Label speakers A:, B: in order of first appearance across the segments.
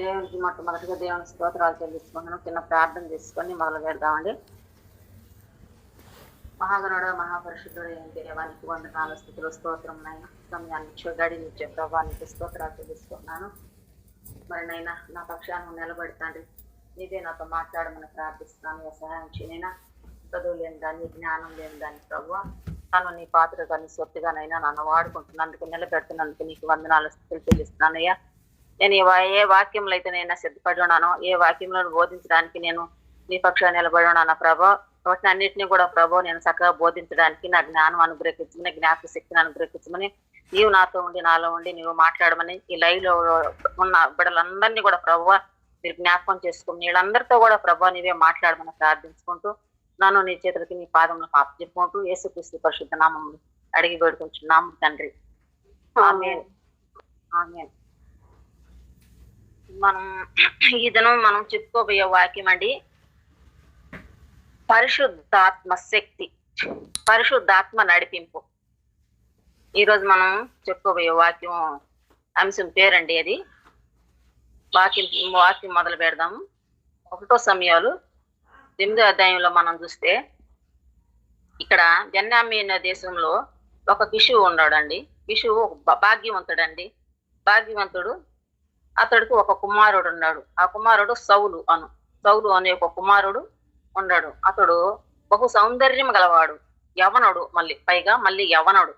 A: దేవునికి మొట్టమొదటిగా దేవుని స్తోత్రాలు చెల్లించుకుంటున్నాం. చిన్న ప్రార్థన చేసుకొని మొదలు పెడదామండి. మహాగణుడ మహాపరిశుద్ధుడు అయిన దేవానికి వందనాలు, స్థుతులు, స్తోత్రం నైనా సమయాన్ని గడినిచ్చే ప్రభానికి స్తోత్రాలు చెల్లిస్తున్నాను. మరి నైనా నా పక్షాన్ని నిలబెడతాండి, నీదే నాతో మాట్లాడమని ప్రార్థిస్తున్నాను. సహాయం చేయనైనా చదువు లేని దాన్ని, జ్ఞానం లేని దాన్ని ప్రభు తను నీ పాత్రగా నీ సొత్తుగానైనా నన్ను వాడుకుంటున్నందుకు, నిలబెడుతున్నందుకు నీకు వందనాలు, స్థుతులు చెల్లిస్తున్నానయ్యా. నేను ఏ వాక్యంలో అయితే నేను సిద్ధపడి ఉన్నానో, ఏ వాక్యంలో బోధించడానికి నేను నీ పక్షాన్ని నిలబడి ఉన్నాను ప్రభా, వాటిని అన్నింటినీ కూడా ప్రభు నేను చక్కగా బోధించడానికి నా జ్ఞానం అనుగ్రహించమని, జ్ఞాపక శక్తిని అనుగ్రహించమని, నీవు నాతో ఉండి నాలో ఉండి నీవు మాట్లాడమని, ఈ లైవ్ లో ఉన్న బిడ్డలందరినీ కూడా ప్రభు మీరు జ్ఞాపకం చేసుకుని వీళ్ళందరితో కూడా ప్రభు నీవే మాట్లాడమని ప్రార్థించుకుంటూ, నన్ను నీ చేతులకి నీ పాదములు చెప్పుకుంటూ యేసుక్రీస్తు పరిశుద్ధ నామములు అడిగి వేడుకుంటున్నాము తండ్రి. ఆమేన్. ఆమేన్. మనం ఈ దినం మనం చెప్పుకోబోయే వాక్యం అండి, పరిశుద్ధాత్మ శక్తి, పరిశుద్ధాత్మ నడిపింపు. ఈరోజు మనం చెప్పుకోబోయే వాక్యం అంశం పేరండి అది. వాక్యం మొదలు పెడదాము. 1 సమయాలు 8వ అధ్యాయంలో మనం చూస్తే, ఇక్కడ బెన్యామీను దేశంలో ఒక కిషువు ఉన్నాడండి. కిషువు భాగ్యవంతుడండి. భాగ్యవంతుడు, అతడికి ఒక కుమారుడు ఉన్నాడు. ఆ కుమారుడు సౌలు అనే ఒక కుమారుడు ఉన్నాడు. అతడు బహు సౌందర్యం గలవాడు, యవనుడు, మళ్ళీ యవనుడు.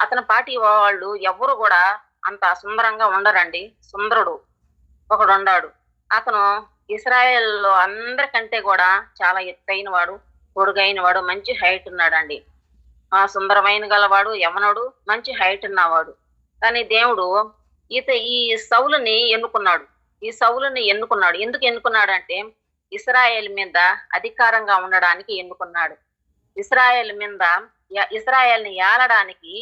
A: అతని పాటి వాళ్ళు ఎవ్వరు కూడా అంత సుందరంగా ఉండరండి. సుందరుడు ఒకడు ఉన్నాడు. అతను ఇశ్రాయేల్లో అందరికంటే కూడా చాలా ఎత్తైన వాడు, పొడుగైన వాడు, మంచి హైట్ ఉన్నాడండి. సుందరమైన గలవాడు, యవనుడు, మంచి హైట్ ఉన్నవాడు. కానీ దేవుడు ఈ సౌలుని ఎన్నుకున్నాడు. ఎందుకు ఎన్నుకున్నాడంటే ఇశ్రాయేల్ మీద అధికారంగా ఉండడానికి ఎన్నుకున్నాడు. ఇశ్రాయేల్ని ఏలడానికి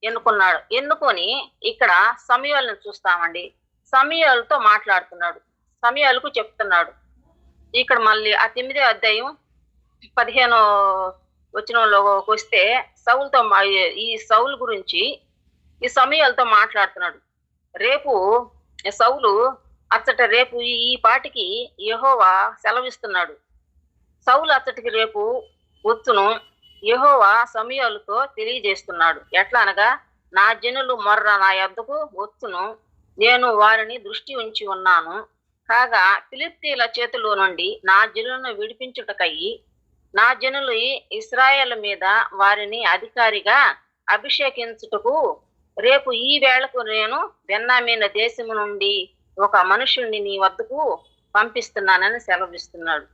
A: ఎన్నుకున్నాడు. ఎన్నుకొని ఇక్కడ సమూయేలును చూస్తామండి. సమూయేలుతో మాట్లాడుతున్నాడు, సమూయేలుకు చెప్తున్నాడు. ఇక్కడ మళ్ళీ ఆ 9వ అధ్యాయం 15వ వచనంలోకి వస్తే ఈ సౌలు గురించి ఈ సమూయేలుతో మాట్లాడుతున్నాడు. రేపు ఈ పాటికి యెహోవా సెలవిస్తున్నాడు. సౌలు అచ్చటికి రేపు వచ్చును. యెహోవా సమూయేలుతో తెలియజేస్తున్నాడు. ఎట్లా అనగా, నా జనులు మొర్ర నా యొద్దకు వచ్చును, నేను వారిని దృష్టి ఉంచి ఉన్నాను. కాగా ఫిలిష్తీయుల చేతిలో నుండి నా జనులను విడిపించుటకై నా జనులు ఇశ్రాయేలు మీద వారిని అధికారిగా అభిషేకించుటకు రేపు ఈ వేళకు నేను బెన్యామీను దేశము నుండి ఒక మనుషుణ్ణి నీ వద్దకు పంపిస్తున్నానని సెలవిస్తున్నాడు.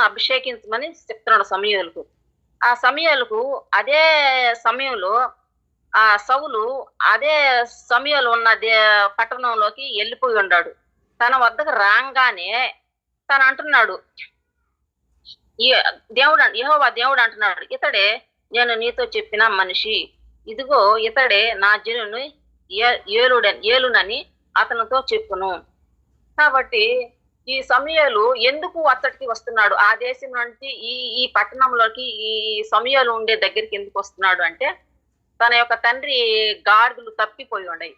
A: అభిషేకించమని చెప్తున్నాడు సమూయేలుకు. ఆ సమూయేలుకు అదే సమయంలో ఆ సౌలు అదే సమూయేలు ఉన్న పట్టణంలోకి వెళ్ళిపోయి ఉన్నాడు. తన వద్దకు రాగానే తను అంటున్నాడు, యెహోవా దేవుడు అంటున్నాడు, ఇతడే నేను నీతో చెప్పిన మనిషి, ఇదిగో ఇతడే నా జనుని ఏలునని అతనితో చెప్పును. కాబట్టి ఈ సమూయేలు ఎందుకు అతడికి వస్తున్నాడు, ఆ దేశం నుంచి ఈ పట్టణంలోకి ఈ సమూయేలు ఉండే దగ్గరికి ఎందుకు వస్తున్నాడు అంటే, తన యొక్క తండ్రి గాడిదలు తప్పిపోయి ఉన్నాయి.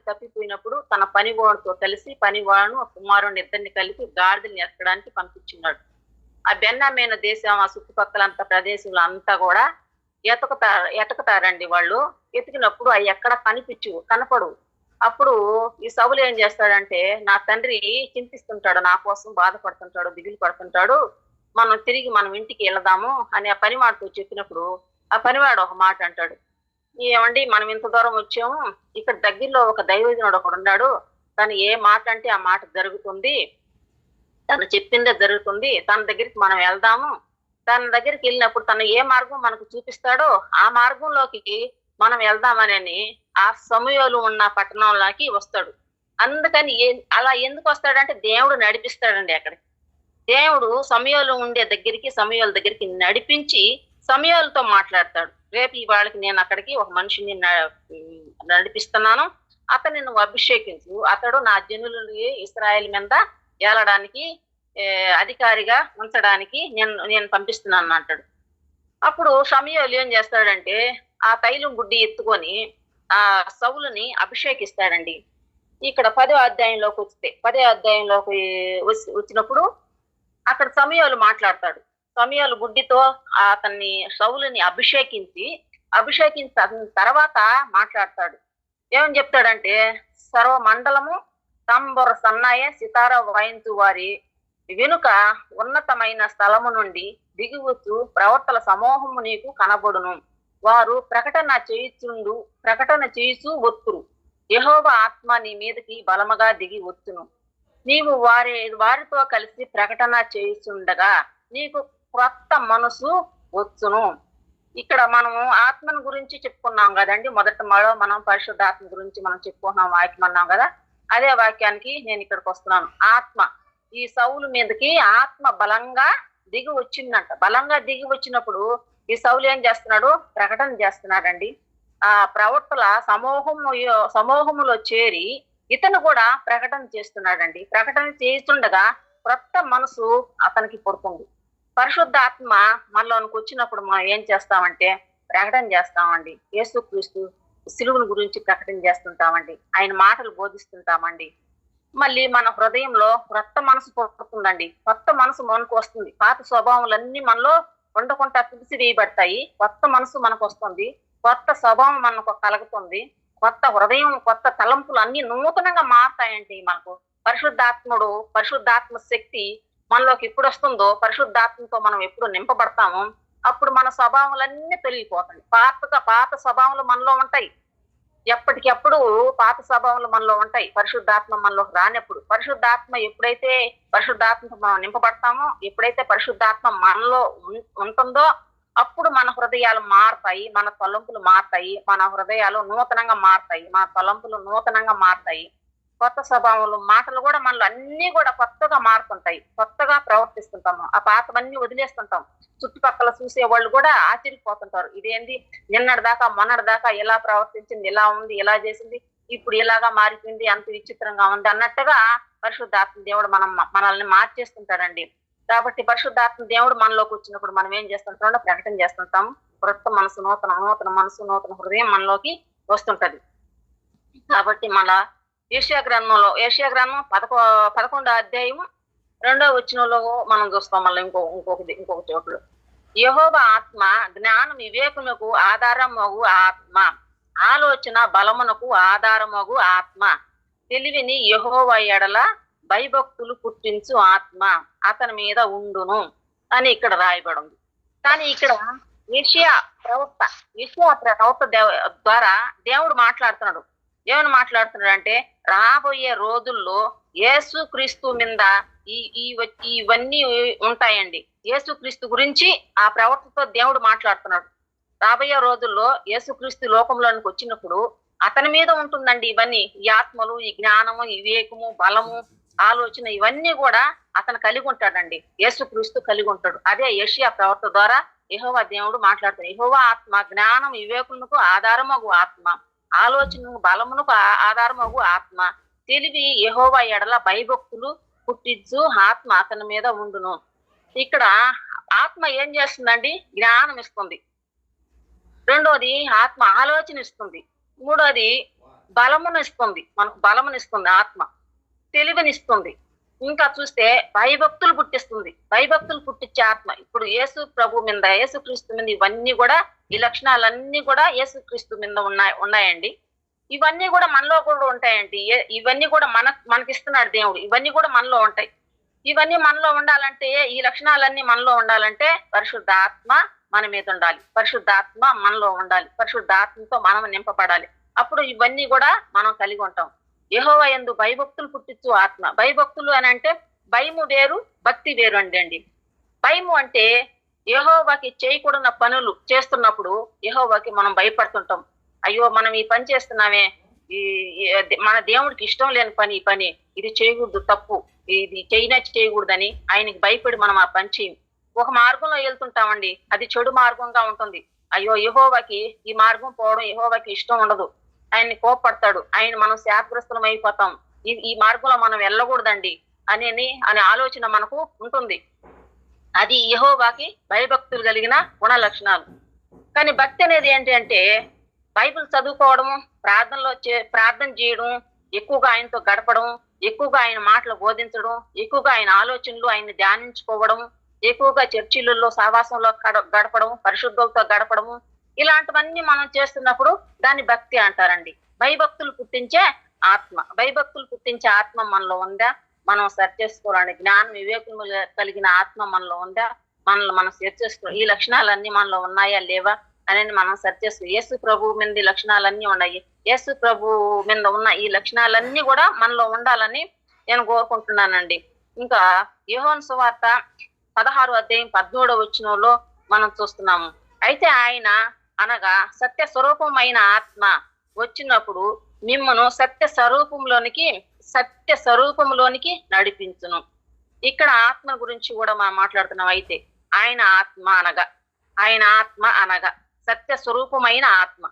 A: తప్పిపోయినప్పుడు తన పనివాడితో కలిసి పనివాడును కుమారుని ఇద్దరిని కలిపి గాడిదల్ని ఎత్తడానికి పంపించున్నాడు. ఆ బెన్యామీను దేశం ఆ చుట్టుపక్కలంత ప్రదేశంలో అంతా కూడా ఎతకుతారండి. వాళ్ళు ఎతికినప్పుడు అవి ఎక్కడ కనపడు. అప్పుడు ఈ సౌలు ఏం చేస్తాడంటే, నా తండ్రి చింతిస్తుంటాడు, నా కోసం బాధపడుతుంటాడు, దిగులు పడుతుంటాడు, మనం ఇంటికి వెళదాము అని ఆ పనివాడితో చెప్పినప్పుడు ఆ పనివాడు ఒక మాట అంటాడు, ఏమండి మనం ఇంత దూరం వచ్చాము, ఇక్కడ దగ్గరలో ఒక దైవజనుడు ఒకడు ఉన్నాడు, తను ఏ మాట అంటే ఆ మాట జరుగుతుంది, తను చెప్పిందే జరుగుతుంది, తన దగ్గరికి మనం వెళ్దాము, తన దగ్గరికి వెళ్ళినప్పుడు తను ఏ మార్గం మనకు చూపిస్తాడో ఆ మార్గంలోకి మనం వెళ్దామని ఆ సమూయేలు ఉన్న పట్టణంలోకి వస్తాడు. అందుకని అలా ఎందుకు వస్తాడంటే దేవుడు నడిపిస్తాడండి. అక్కడికి దేవుడు సమూయేలు దగ్గరికి నడిపించి సమూయేలుతో మాట్లాడతాడు. రేపు ఇవాళకి నేను అక్కడికి ఒక మనిషిని నడిపిస్తున్నాను, అతన్ని నువ్వు అభిషేకించు, అతడు నా జనులు ఇశ్రాయేలు మీద ఏలడానికి అధికారిగా ఉంచడానికి నేను పంపిస్తున్నాను అంటాడు. అప్పుడు సమూయేలు ఏం చేస్తాడంటే, ఆ తైలం గుడ్డి ఎత్తుకొని ఆ సౌలుని అభిషేకిస్తాడండి. ఇక్కడ 10వ అధ్యాయంలోకి వస్తే 10వ అధ్యాయంలోకి వచ్చినప్పుడు అక్కడ సమూయేలు మాట్లాడతాడు. సమూయేలు గుడ్డితో అతన్ని సౌలుని అభిషేకించిన తర్వాత మాట్లాడతాడు. ఏమని చెప్తాడంటే, సర్వ మండలము తంబొర సన్నాయ సితార వాయించు వారి వెనుక ఉన్నతమైన స్థలము నుండి దిగివచ్చు ప్రవర్తల సమూహము నీకు కనబడును. వారు ప్రకటన చేయుచు వత్తురు. యెహోవా ఆత్మ నీ మీదకి బలముగా దిగి వచ్చును. నీవు వారితో కలిసి ప్రకటన చేయుచుండగా నీకు క్రొత్త మనసు వచ్చును. ఇక్కడ మనము ఆత్మను గురించి చెప్పుకున్నాం కదండి. మనం పరిశుద్ధాత్మ గురించి మనం చెప్పుకున్నాం, వాక్యం అన్నాం కదా. అదే వాక్యానికి నేను ఇక్కడికి వస్తున్నాను. ఆత్మ, ఈ సౌలు మీదకి ఆత్మ బలంగా దిగి వచ్చిందంట. బలంగా దిగి వచ్చినప్పుడు ఈ సౌలు ఏం చేస్తున్నాడు? ప్రకటన చేస్తున్నాడండి. ఆ ప్రవక్తల సమూహములో చేరి ఇతను కూడా ప్రకటన చేస్తున్నాడండి. ప్రకటన చేస్తుండగా క్రొత్త మనసు అతనికి పుడుతుంది. పరిశుద్ధాత్మ మనలోనికి వచ్చినప్పుడు మనం ఏం చేస్తామంటే ప్రకటన చేస్తామండి. యేసుక్రీస్తు సిలువను గురించి ప్రకటన చేస్తుంటామండి. ఆయన మాటలు బోధిస్తుంటామండి. మళ్ళీ మన హృదయంలో క్రొత్త మనసు పుడుతుందండి. కొత్త మనసు మనకు వస్తుంది. పాత స్వభావాలన్నీ మనలో ఉండకుండా వేయబడతాయి. కొత్త మనసు మనకు వస్తుంది. కొత్త స్వభావం మనకు కలుగుతుంది. కొత్త హృదయం, కొత్త తలంపులు అన్ని నూతనంగా మారుతాయండి. మనకు పరిశుద్ధాత్మ శక్తి మనలోకి ఎప్పుడు వస్తుందో, పరిశుద్ధాత్మతో మనం ఎప్పుడు నింపబడతామో అప్పుడు మన స్వభావాలన్నీ తొలగిపోతాయి. పాత స్వభావాలు మనలో ఉంటాయి. ఎప్పటికెప్పుడు పాత స్వభావాలు మనలో ఉంటాయి. పరిశుద్ధాత్మ మనలోకి రానప్పుడు, ఎప్పుడైతే పరిశుద్ధాత్మతో మనం నింపబడతామో, ఎప్పుడైతే పరిశుద్ధాత్మ మనలో ఉంటుందో అప్పుడు మన హృదయాలు మారుతాయి, మన తలంపులు మారుతాయి, మన హృదయాలు నూతనంగా మారుతాయి, మన తలంపులు నూతనంగా మారుతాయి. కొత్త స్వభావాలు, మాటలు కూడా మనలో అన్ని కూడా కొత్తగా మారుతుంటాయి. కొత్తగా ప్రవర్తిస్తుంటాము. ఆ పాతవన్నీ వదిలేస్తుంటాం. చుట్టుపక్కల చూసే వాళ్ళు కూడా ఆశ్చర్యపోతుంటారు. ఇదేంది, మొన్నటి దాకా ఎలా ప్రవర్తించింది, ఎలా ఉంది, ఎలా చేసింది, ఇప్పుడు ఇలాగా మారిపోయింది, అంత విచిత్రంగా ఉంది అన్నట్టుగా పరిశుద్ధాత్మ దేవుడు మనల్ని మార్చేస్తుంటాడండి. కాబట్టి పరిశుద్ధాత్మ దేవుడు మనలోకి వచ్చినప్పుడు మనం ఏం చేస్తుంటామో ప్రకటన చేస్తుంటాం. క్రొత్త మనసు, నూతన మనసు, నూతన హృదయం మనలోకి వస్తుంటది. కాబట్టి మన యెషయా గ్రంథం 11వ అధ్యాయం 2వ వచనంలో మనం చూస్తాం. మళ్ళీ ఇంకొక చోట్లు, యెహోవా ఆత్మ జ్ఞానం వివేకమునకు ఆధారమగు ఆత్మ, ఆలోచన బలమునకు ఆధారమగు ఆత్మ, తెలివిని యెహోవా ఎడల భయభక్తులు పుట్టించు ఆత్మ అతని మీద ఉండును అని ఇక్కడ రాయబడింది. కానీ ఇక్కడ యెషయా ప్రవక్త ద్వారా దేవుడు మాట్లాడుతున్నాడు. ఏమని మాట్లాడుతున్నాడు అంటే, రాబోయే రోజుల్లో యేసుక్రీస్తు మీద ఇవన్నీ ఉంటాయండి. యేసుక్రీస్తు గురించి ఆ ప్రవక్తతో దేవుడు మాట్లాడుతున్నాడు. రాబోయే రోజుల్లో యేసుక్రీస్తు లోకంలోనికి వచ్చినప్పుడు అతని మీద ఉంటుందండి ఇవన్నీ. ఈ ఆత్మలు, ఈ జ్ఞానము, ఈ వివేకము, బలము, ఆలోచన ఇవన్నీ కూడా అతను కలిగి ఉంటాడండి. యేసుక్రీస్తు కలిగి ఉంటాడు. అదే యెషయా ప్రవక్త ద్వారా యెహోవా దేవుడు మాట్లాడుతాడు. యెహోవా ఆత్మ జ్ఞానం వివేకమునకు ఆధారమగు ఆత్మ, ఆలోచనకు బలమునకు ఆధారమగు ఆత్మ, తెలివి యెహోవా ఎడల భయభక్తులు పుట్టించు ఆత్మ అతని మీద ఉండును. ఇక్కడ ఆత్మ ఏం చేస్తుందండి? జ్ఞానం ఇస్తుంది. రెండోది ఆత్మ ఆలోచన ఇస్తుంది. మూడోది బలమునిస్తుంది. మనకు బలమునిస్తుంది ఆత్మ. తెలివినిస్తుంది. ఇంకా చూస్తే భయభక్తులు పుట్టిస్తుంది. భయభక్తులు పుట్టించే ఆత్మ ఇప్పుడు యేసుక్రీస్తు మీద ఇవన్నీ కూడా, ఈ లక్షణాలన్నీ కూడా యేసుక్రీస్తు మీద ఉన్నాయండి. ఇవన్నీ కూడా మనలో కూడా ఉంటాయండి. ఇవన్నీ కూడా మనకిస్తున్నాడు దేవుడు. ఇవన్నీ కూడా మనలో ఉంటాయి. ఇవన్నీ మనలో ఉండాలంటే, ఈ లక్షణాలన్నీ మనలో ఉండాలంటే పరిశుద్ధాత్మ మన మీద ఉండాలి. పరిశుద్ధాత్మ మనలో ఉండాలి. పరిశుద్ధాత్మతో మనం నింపబడాలి. అప్పుడు ఇవన్నీ కూడా మనం కలిగి ఉంటాం. యెహోవా యందు భయభక్తులు పుట్టించు ఆత్మ. భయభక్తులు అని అంటే భయము వేరు, భక్తి వేరు అండి. భయము అంటే యెహోవాకి చేయకూడని పనులు చేస్తున్నప్పుడు యెహోవాకి మనం భయపడుతుంటాం. అయ్యో, మనం ఈ పని చేస్తున్నామే, మన దేవుడికి ఇష్టం లేని ఈ పని ఇది చేయకూడదు, తప్పు, ఇది చేయకూడదని ఆయనకి భయపడి మనం ఆ పని చేయం. ఒక మార్గంలో వెళ్తుంటామండి, అది చెడు మార్గంగా ఉంటుంది. అయ్యో, యెహోవాకి ఈ మార్గం పోవడం యెహోవాకి ఇష్టం ఉండదు, ఆయన్ని కోపడతాడు, మనం శాపగ్రస్తులం అయిపోతాం, ఈ మార్గంలో మనం వెళ్ళకూడదండి అనే ఆలోచన మనకు ఉంటుంది. అది యెహోవాకి భయభక్తులు కలిగిన గుణ లక్షణాలు. కానీ భక్తి అనేది ఏంటి అంటే, బైబిల్ చదువుకోవడము, ప్రార్థన చేయడం, ఎక్కువగా ఆయనతో గడపడం, ఎక్కువగా ఆయన మాటలు బోధించడం, ఎక్కువగా ఆయన ఆలోచనలు ఆయన్ని ధ్యానించుకోవడం, ఎక్కువగా చర్చిలలో సహవాసంలో గడపడం, పరిశుద్ధులతో గడపడము, ఇలాంటివన్నీ మనం చేస్తున్నప్పుడు దాన్ని భక్తి అంటారండి. భయభక్తులు పుట్టించే ఆత్మ మనలో ఉందా? మనం సెర్చ్ చేసుకోవాలండి. జ్ఞానం వివేకము కలిగిన ఆత్మ మనలో ఉందా? మనల్ని మనం సెర్చ్ చేసుకోవాలి. ఈ లక్షణాలన్నీ మనలో ఉన్నాయా లేవా అనేది మనం సెర్చ్ చేసుకోవాలి. యేసు ప్రభు మీద ఈ లక్షణాలన్నీ ఉన్నాయి. యేసు ప్రభు మీద ఉన్న ఈ లక్షణాలన్నీ కూడా మనలో ఉండాలని నేను కోరుకుంటున్నానండి. ఇంకా యోహాను సువార్త 16:13 మనం చూస్తున్నాము. అయితే ఆయన అనగా సత్య స్వరూపమైన ఆత్మ వచ్చినప్పుడు మిమ్మను సత్య స్వరూపంలోనికి నడిపించును. ఇక్కడ ఆత్మ గురించి కూడా మనం మాట్లాడుతున్నాం. అయితే ఆయన ఆత్మ అనగా సత్య స్వరూపమైన ఆత్మ.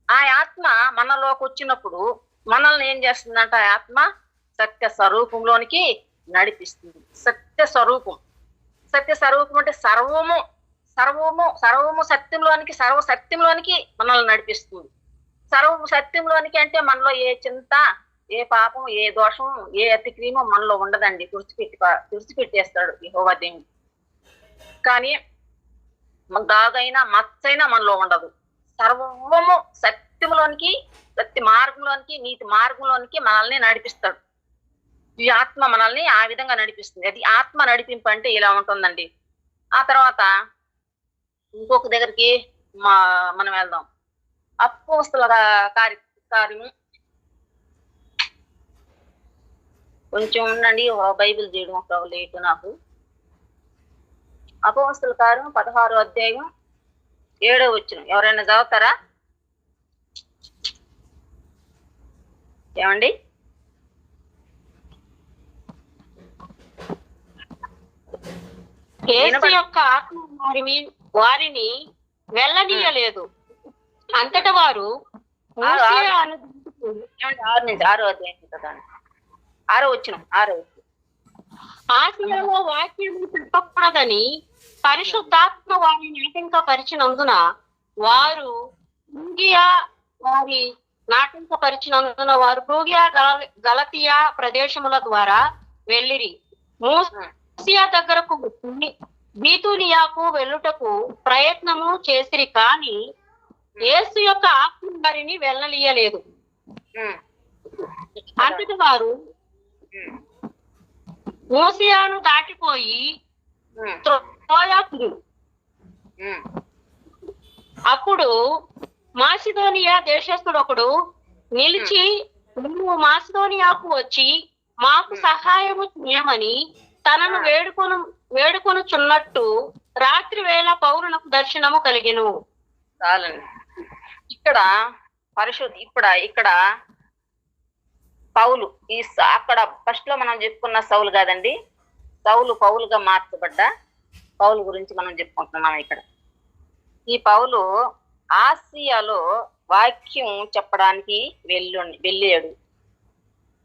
A: ఆ ఆత్మ మనలోకి వచ్చినప్పుడు మనల్ని ఏం చేస్తుందంట? ఆ ఆత్మ సత్య స్వరూపంలోనికి నడిపిస్తుంది. సత్య స్వరూపం అంటే సర్వము సత్యంలోనికి, సర్వ సత్యంలోనికి మనల్ని నడిపిస్తుంది. సర్వ సత్యంలోనికి అంటే మనలో ఏ చింత, ఏ పాపం, ఏ దోషం, ఏ అతిక్రీమం మనలో ఉండదండి. తుడిచిపెట్టేస్తాడు యెహోవా దేవుడు. కానీ దాగైనా మచ్చైనా మనలో ఉండదు. సర్వము సత్యంలోనికి, సత్య మార్గంలోనికి, నీతి మార్గంలోనికి మనల్ని నడిపిస్తాడు. ఈ ఆత్మ మనల్ని ఆ విధంగా నడిపిస్తుంది. అది ఆత్మ నడిపింపు అంటే ఇలా ఉంటుందండి. ఆ తర్వాత ఇంకొక దగ్గరికి మనం వెళ్దాం. అపోస్తలుల కార్యము కొంచెం ఉండండి, బైబిల్ చేయడం ఒక లేటు నాకు. అపోస్తలుల కార్యం 16:7 ఎవరైనా చదువుతారా? ఏమండి?
B: యేసు యొక్క ఆత్మ వారిని వెళ్ళనీయలేదు. అంతటా వారు ఆసియాలో వాక్యం చెప్పకూడదని పరిశుద్ధాత్మ వారిని ఆటంకపరిచినందున వారు ఫ్రూగియా గలతియా ప్రదేశముల ద్వారా వెళ్ళిరి. మూసియా దగ్గరకు బీతునియాకు వెళ్ళుటకు ప్రయత్నము చేసిరి, కానీ యేసు యొక్క ఆత్మ వారిని వెళ్ళనీయలేదు. అంతటి వారు మూసియాను దాటిపోయి త్రోయకు. అప్పుడు మాసిదోనియా దేశస్థుడు ఒకడు నిలిచి, నువ్వు మాసిదోనియాకు వచ్చి మాకు సహాయము చేయమని తనను వేడుకొనుచున్నట్టు రాత్రి వేళ పౌరులకు దర్శనము కలిగెను.
A: చాలండి. ఇక్కడ ఇక్కడ పౌలు అక్కడ ఫస్ట్ లో మనం చెప్పుకున్న సౌలు కాదండి, పౌలుగా మార్చబడ్డ పౌలు గురించి మనం చెప్పుకుంటున్నాం. ఇక్కడ ఈ పౌలు ఆసియాలో వాక్యం చెప్పడానికి వెళ్ళాడు.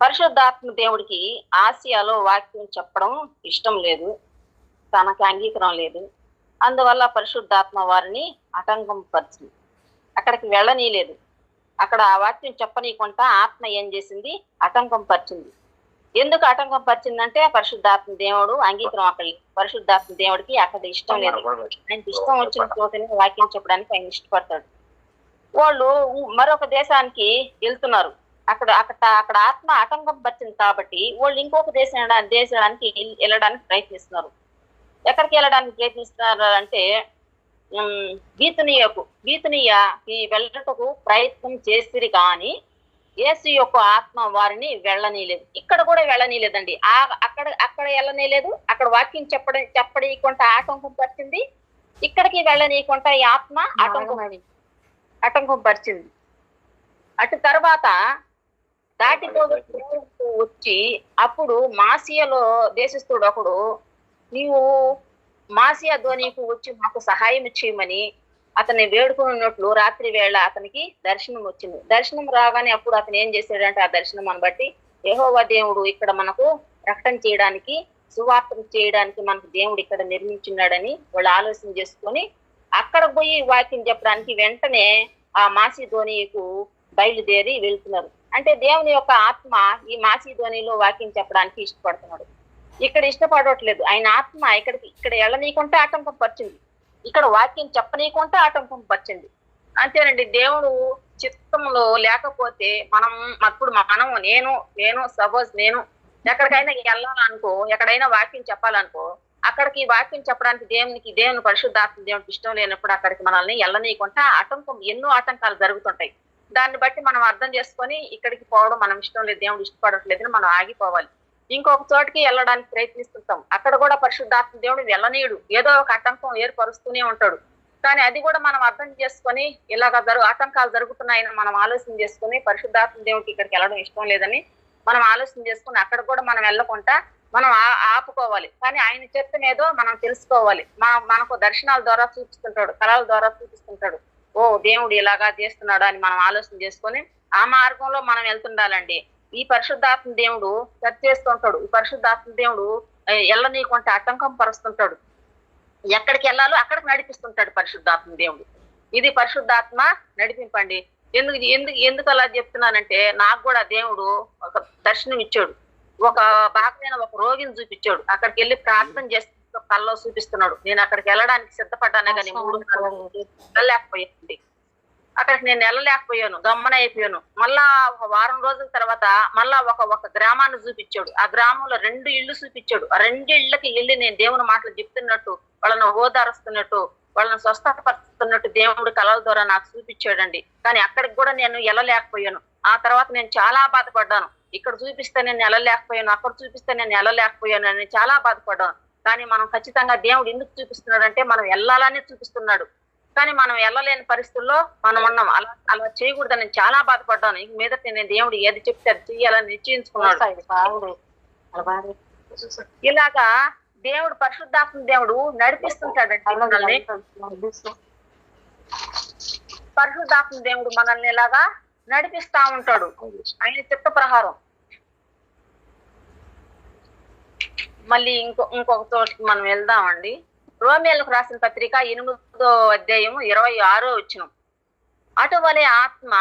A: పరిశుద్ధాత్మ దేవుడికి ఆసియాలో వాక్యం చెప్పడం ఇష్టం లేదు, తనకి అంగీకారం లేదు. అందువల్ల పరిశుద్ధాత్మ వారిని ఆటంకం పరిచింది, అక్కడికి వెళ్ళనీయలేదు. అక్కడ ఆ వాక్యం చెప్పనీయకుండా ఆత్మ ఏం చేసింది? ఆటంకం పరిచింది. ఎందుకు ఆటంకం పరిచిందంటే పరిశుద్ధాత్మ దేవుడు అంగీకారం అక్కడ, పరిశుద్ధాత్మ దేవుడికి అక్కడ ఇష్టం లేదు. ఆయనకి ఇష్టం వచ్చిన చోటనే వాక్యం చెప్పడానికి ఆయన ఇష్టపడతాడు. వాళ్ళు మరొక దేశానికి వెళ్తున్నారు. అక్కడ ఆత్మ ఆటంకం పరిచింది కాబట్టి వాళ్ళు ఇంకొక దేశానికి వెళ్ళడానికి ప్రయత్నిస్తున్నారు. ఎక్కడికి వెళ్ళడానికి ప్రయత్నిస్తున్నారు అంటే బీతునియాకి వెళ్ళటకు ప్రయత్నం చేసిరి, కానీ యేసు యొక్క ఆత్మ వారిని వెళ్ళనీయలేదు. ఇక్కడ కూడా వెళ్ళనీయలేదండి. అక్కడ వెళ్ళనీయలేదు. అక్కడ వాక్యం చెప్పడీయకుండా ఆటంకం పరిచింది. ఇక్కడికి వెళ్ళనీయకుండా ఈ ఆత్మ ఆటంకం పరిచింది. అటు తర్వాత వచ్చి అప్పుడు మాసియాలో దేశస్థుడు ఒకడు, నీవు మాసియా ధోనికి వచ్చి మాకు సహాయం చేయమని అతన్ని వేడుకున్నట్లు రాత్రి వేళ అతనికి దర్శనం వచ్చింది. దర్శనం రాగానే అప్పుడు అతను ఏం చేశాడంటే ఆ దర్శనం బట్టి యెహోవా దేవుడు ఇక్కడ మనకు ప్రకటన చేయడానికి, సువార్తను చేయడానికి మనకు దేవుడు ఇక్కడ నిర్మించున్నాడని వాళ్ళు ఆలోచన చేసుకొని అక్కడ పోయి వాక్యం చెప్పడానికి వెంటనే ఆ మాసిదోనియకు బయలుదేరి వెళ్తున్నారు. అంటే దేవుని యొక్క ఆత్మ ఈ మాసిదోనిలో వాక్యం చెప్పడానికి ఇష్టపడుతున్నాడు. ఇక్కడ ఇష్టపడట్లేదు. ఆయన ఆత్మ ఇక్కడ వెళ్ళనీకుంటే ఆటంకం పరిచింది, ఇక్కడ వాక్యం చెప్పనీకుంటే ఆటంకం పరిచింది. అంతేనండి. దేవుడు చిత్తంలో లేకపోతే అప్పుడు నేను సపోజ్ నేను ఎక్కడికైనా వెళ్ళాలనుకో, ఎక్కడైనా వాక్యం చెప్పాలనుకో, అక్కడికి వాక్యం చెప్పడానికి దేవుని పరిశుద్ధాత్మ దేవునికి ఇష్టం లేనప్పుడు అక్కడికి మనల్ని వెళ్ళనీయకుండా ఎన్నో ఆటంకాలు జరుగుతుంటాయి. దాన్ని బట్టి మనం అర్థం చేసుకొని ఇక్కడికి పోవడం మనం ఇష్టం లేదు, దేవుడు ఇష్టపడట్లేదని మనం ఆగిపోవాలి. ఇంకొక చోటికి వెళ్ళడానికి ప్రయత్నిస్తుంటాం, అక్కడ కూడా పరిశుద్ధాత్మ దేవుడు వెళ్ళనీయుడు, ఏదో ఒక ఆటంకం ఏర్పరుస్తూనే ఉంటాడు. కానీ అది కూడా మనం అర్థం చేసుకొని ఇలాగ ఆటంకాలు జరుగుతున్నాయని మనం ఆలోచన చేసుకుని పరిశుద్ధాత్మ దేవుడికి ఇక్కడికి వెళ్ళడం ఇష్టం లేదని మనం ఆలోచన చేసుకుని అక్కడ కూడా మనం వెళ్ళకుండా మనం ఆపుకోవాలి. కానీ ఆయన చిత్తం ఏదో మనం తెలుసుకోవాలి. మనకు దర్శనాల ద్వారా చూపిస్తుంటాడు, కళల ద్వారా చూపిస్తుంటాడు. ఓ దేవుడు ఇలాగా చేస్తున్నాడు అని మనం ఆలోచన చేసుకొని ఆ మార్గంలో మనం వెళ్తుండాలండి. ఈ పరిశుద్ధాత్మ దేవుడు సెర్చ్ చేస్తుంటాడు. ఈ పరిశుద్ధాత్మ దేవుడు వెళ్ళనీయకుంటే ఆటంకం పరుస్తుంటాడు. ఎక్కడికి వెళ్ళాలో అక్కడికి నడిపిస్తుంటాడు పరిశుద్ధాత్మ దేవుడు. ఇది పరిశుద్ధాత్మ నడిపింపండి. ఎందుకు అలా చెప్తున్నానంటే, నాకు కూడా దేవుడు ఒక దర్శనం ఇచ్చాడు. ఒక బాగైన ఒక రోగిని చూపించాడు. అక్కడికి వెళ్ళి ప్రార్థన చేస్తే కల్లో చూపిస్తున్నాడు. నేను అక్కడికి వెళ్ళడానికి సిద్ధపడ్డానే కానీ 3 వెళ్ళలేకపోయానండి. అక్కడికి నేను వెళ్ళలేకపోయాను, గమ్మన అయిపోయాను. మళ్ళా ఒక వారం రోజుల తర్వాత మళ్ళా ఒక గ్రామాన్ని చూపించాడు. ఆ గ్రామంలో 2 ఇళ్ళు చూపించాడు. ఆ 2 ఇళ్ళకి వెళ్ళి నేను దేవుని మాటలు చెప్తున్నట్టు, వాళ్ళని ఓదారుస్తున్నట్టు, వాళ్ళని స్వస్థపరుస్తున్నట్టు దేవుడు కళల ద్వారా నాకు చూపించాడండి. కానీ అక్కడికి కూడా నేను వెళ్ళలేకపోయాను. ఆ తర్వాత నేను చాలా బాధపడ్డాను. ఇక్కడ చూపిస్తే నేను వెళ్ళలేకపోయాను, అక్కడ చూపిస్తే నేను వెళ్ళలేకపోయాను అని చాలా బాధపడ్డాను. కానీ మనం ఖచ్చితంగా దేవుడు ఎందుకు చూపిస్తున్నాడు అంటే మనం వెళ్ళాలని చూపిస్తున్నాడు. కానీ మనం వెళ్ళలేని పరిస్థితుల్లో మనం ఉన్నాం. అలా చేయకూడదని నేను చాలా బాధపడ్డాను. ఇంక మీద నేను దేవుడు ఏది చెప్తే అది చెయ్యాలని నిశ్చయించుకున్నాడు. ఇలాగా దేవుడు పరిశుద్ధాత్మ దేవుడు నడిపిస్తుంటాడండి మనల్ని. పరిశుద్ధాత్మ దేవుడు మనల్ని ఇలాగా నడిపిస్తా ఉంటాడు ఆయన చిత్త ప్రకారం. మళ్ళీ ఇంకొక చోటికి మనం వెళ్దామండి. రోమియోలకు రాసిన పత్రిక 8వ అధ్యాయము 26వ వచనం. అటువలే ఆత్మ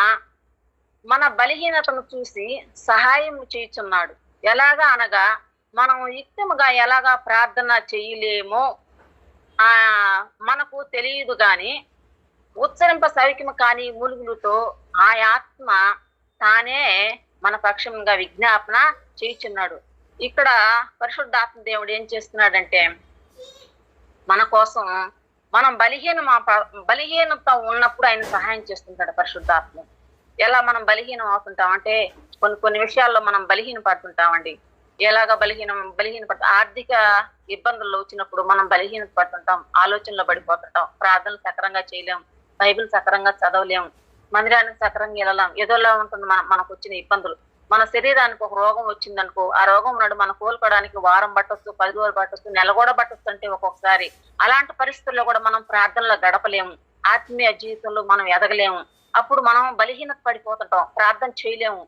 A: మన బలహీనతను చూసి సహాయం చేయుచున్నాడు. ఎలాగా అనగా మనం యుక్తముగా ఎలాగా ప్రార్థన చేయలేమో మనకు తెలియదు గాని ఉచ్చరింప సౌఖ్యము కాని మూలుగులతో ఆ ఆత్మ తానే మన పక్షంగా విజ్ఞాపన చేయుచున్నాడు. ఇక్కడ పరిశుద్ధాత్మ దేవుడు ఏం చేస్తున్నాడంటే మన కోసం మనం బలహీనత ఉన్నప్పుడు ఆయన సహాయం చేస్తుంటాడు పరిశుద్ధాత్మ. ఎలా మనం బలహీనం అవుతుంటాం అంటే కొన్ని విషయాల్లో మనం బలహీన పడుతుంటామండి. ఎలాగా బలహీన ఆర్థిక ఇబ్బందుల్లో వచ్చినప్పుడు మనం బలహీనత పడుతుంటాం, ఆలోచనలో పడిపోతుంటాం, ప్రార్థనలు సక్రంగా చేయలేం, బైబిల్ సక్రంగా చదవలేము, మందిరానికి సక్రంగా వెళ్ళలేం. ఏదోలా ఉంటుంది మనకు వచ్చిన ఇబ్బందులు. మన శరీరానికి ఒక రోగం వచ్చిందనుకో, ఆ రోగం నాడు మనం కోలుకోవడానికి వారం పట్టొచ్చు, 10 రోజులు పట్టొచ్చు, నెల కూడా పట్టొచ్చు. అంటే ఒక్కొక్కసారి అలాంటి పరిస్థితుల్లో కూడా మనం ప్రార్థనలో గడపలేము, ఆత్మీయ జీవితంలో మనం ఎదగలేము. అప్పుడు మనం బలహీనత పడిపోతుంటాం, ప్రార్థన చేయలేము.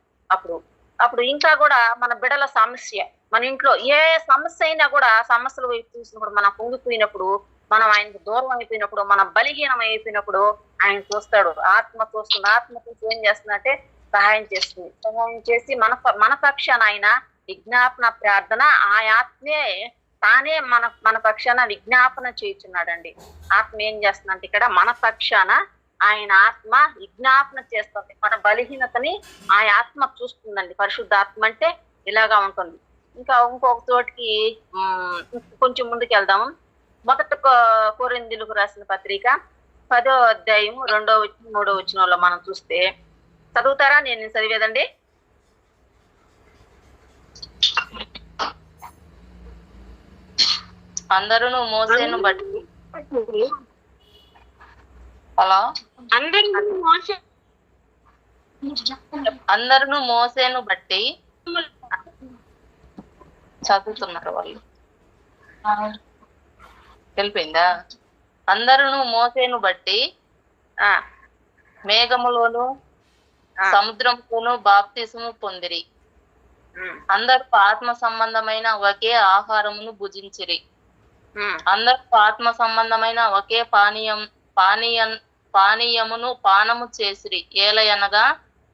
A: అప్పుడు ఇంకా కూడా మన బిడ్డల సమస్య, మన ఇంట్లో ఏ సమస్య అయినా కూడా సమస్యలు వైపు చూసినప్పుడు మనం పొంగిపోయినప్పుడు, మనం ఆయనకు దూరం అయిపోయినప్పుడు, మన బలహీనం అయిపోయినప్పుడు ఆయన చూస్తాడు. ఆత్మ చూస్తుంది. ఆత్మ చూసి ఏం చేస్తుందంటే సహాయం చేస్తుంది. సహాయం చేసి మన పక్షాన ఆయన విజ్ఞాపన ప్రార్థన, ఆ ఆత్మే తానే మన పక్షాన విజ్ఞాపన చేయుచున్నాడండి. ఆత్మ ఏం చేస్తుందంటే ఇక్కడ మన పక్షాన ఆయన ఆత్మ విజ్ఞాపన చేస్తుంది. మన బలహీనతని ఆ ఆత్మ చూస్తుందండి. పరిశుద్ధాత్మ అంటే ఇలాగా ఉంటుంది. ఇంకొక చోటికి కొంచెం ముందుకు వెళ్దాము. 1 కొరింథీయులకు రాసిన పత్రిక 10వ అధ్యాయము 2వ వచనం 3వ వచనంలో మనం చూస్తే, చదువుతారా? నేను చదివేదండి.
C: అందరూ మోసేను బట్టి హలో అందరూ మోసేను బట్టి చదువుతున్నారు వాళ్ళు. తెలిపిందా? అందరూ మోసేను బట్టి మేఘములోను సముద్రంలోను బాప్తిసము పొందిరి. అందరూ ఆత్మ సంబంధమైన ఒకే ఆహారమును భుజించిరి. అందరూ ఆత్మ సంబంధమైన ఒకే పానీయమును పానము చేసిరి. ఏలయనగా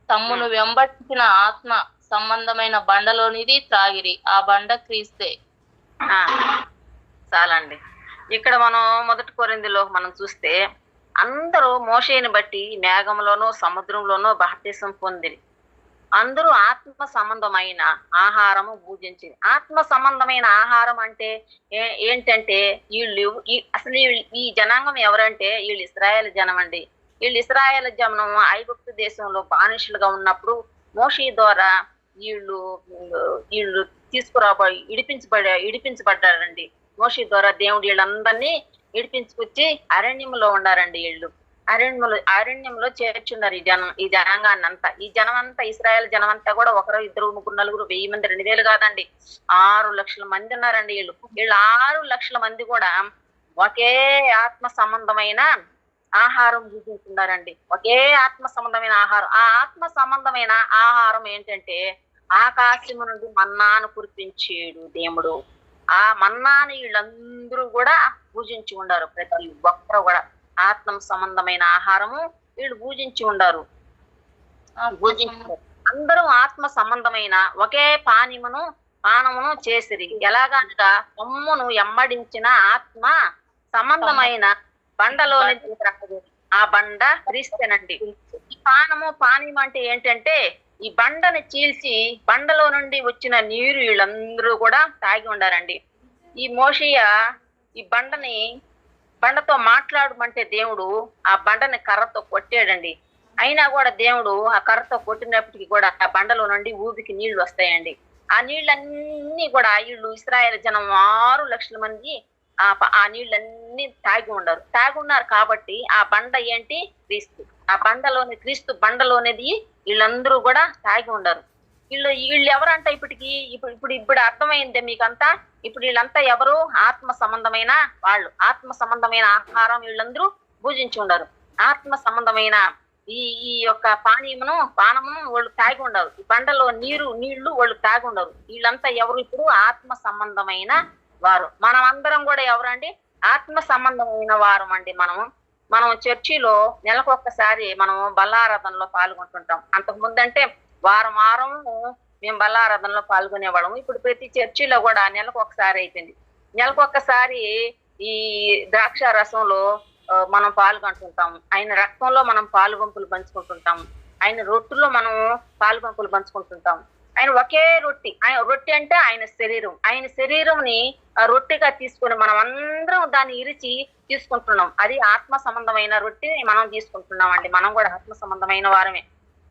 C: తమ్మును వెంబడించిన ఆత్మ సంబంధమైన బండలోనిది త్రాగిరి. ఆ బండ క్రీస్తే.
A: చాలండి. ఇక్కడ మనం 1 కొరింథీలో మనం చూస్తే అందరూ మోషేని బట్టి మేఘంలోనూ సముద్రంలోనూ బాప్తిసం పొందిరి. అందరూ ఆత్మ సంబంధమైన ఆహారము భుజించింది. ఆత్మ సంబంధమైన ఆహారం అంటే ఏంటంటే అసలు ఈ జనాంగం ఎవరంటే వీళ్ళు ఇశ్రాయేలు జనం అండి. వీళ్ళు ఇశ్రాయేలు జనం ఐగుప్తు దేశంలో బానిసలుగా ఉన్నప్పుడు మోషే ద్వారా వీళ్ళు తీసుకురాబడి ఇడిపించబడ్డారండి. మోషే ద్వారా దేవుడు వీళ్ళందరినీ ఇడిపించుకొచ్చి అరణ్యంలో ఉన్నారండి. వీళ్ళు అరణ్యంలో చేర్చున్నారు ఈ జనాంగాన్ని అంతా. ఈ జనం అంతా ఇశ్రాయేల్ జనం అంతా కూడా 1, 2, 3, 4, 1000 మంది, 2000 కాదండి, 6 లక్షల మంది ఉన్నారండి. వీళ్ళు 6 లక్షల మంది కూడా ఒకే ఆత్మ సంబంధమైన ఆహారం భుజించున్నారండి. ఒకే ఆత్మ సంబంధమైన ఆహారం. ఆ ఆత్మ సంబంధమైన ఆహారం ఏంటంటే ఆకాశము నుండి మన్నాను కురిపించేడు దేవుడు. ఆ మన్నాను వీళ్ళందరూ కూడా పూజించి ఉండారు. ప్రతి ఒక్కరు కూడా ఆత్మ సంబంధమైన ఆహారము వీళ్ళు పూజించి ఉండారు. అందరూ ఆత్మ సంబంధమైన ఒకే పానమును చేసిరి. ఎలాగనగా కొమ్మును ఎమ్మడించిన ఆత్మ సంబంధమైన బండలోనే ఆ బండ క్రీస్తేనండి. ఈ పానీయం అంటే ఏంటంటే ఈ బండని చీల్చి బండలో నుండి వచ్చిన నీరు వీళ్ళందరూ కూడా తాగి ఉండారండి. ఈ మోషేయ ఈ బండతో మాట్లాడమంటే దేవుడు ఆ బండని కర్రతో కొట్టాడండి. అయినా కూడా దేవుడు ఆ కర్రతో కొట్టినప్పటికీ కూడా ఆ బండలో నుండి ఊపికి నీళ్లు వస్తాయండి. ఆ నీళ్ళన్నీ కూడా వీళ్ళు ఇశ్రాయేలు జనం 6 లక్షల మంది ఆ నీళ్ళన్నీ తాగి ఉన్నారు కాబట్టి ఆ బండ ఏంటి? క్రీస్తు. ఆ క్రీస్తు బండలోనేది వీళ్ళందరూ కూడా తాగి ఉండరు. వీళ్ళు ఎవరంట? ఇప్పుడు అర్థమైందే మీకంతా. ఇప్పుడు వీళ్ళంతా ఎవరు? ఆత్మ సంబంధమైన వాళ్ళు. ఆత్మ సంబంధమైన ఆహారం వీళ్ళందరూ భుజించి ఉండరు. ఆత్మ సంబంధమైన ఈ యొక్క పానమును వాళ్ళు తాగి ఉండరు. ఈ బండలో నీళ్లు వాళ్ళు తాగి ఉండరు. వీళ్ళంతా ఎవరు? ఇప్పుడు ఆత్మ సంబంధమైన వారు. మనం అందరం కూడా ఎవరండి? ఆత్మ సంబంధమైన వారం అండి. మనం చర్చిలో నెలకొకసారి మనం బల్లారాధనలో పాల్గొంటుంటాం. అంతకు ముందంటే వారం మేము బల్లారాధనలో పాల్గొనేవాళ్ళము. ఇప్పుడు ప్రతి చర్చిలో కూడా నెలకొకసారి అయిపోయింది. నెలకొకసారి ఈ ద్రాక్ష రసంలో మనం పాల్గొంటుంటాము. ఆయన రక్తంలో మనం పాలుగొంపులు పంచుకుంటుంటాము. ఆయన రొట్టెలో మనం పాలుగొంపులు పంచుకుంటుంటాము. ఆయన ఒకే రొట్టె అంటే ఆయన శరీరం. ఆయన శరీరంని రొట్టెగా తీసుకుని మనం అందరం దాన్ని ఇరిచి తీసుకుంటున్నాం. అది ఆత్మ సంబంధమైన రొట్టెని మనం తీసుకుంటున్నాం అండి. మనం కూడా ఆత్మ సంబంధమైన వారమే.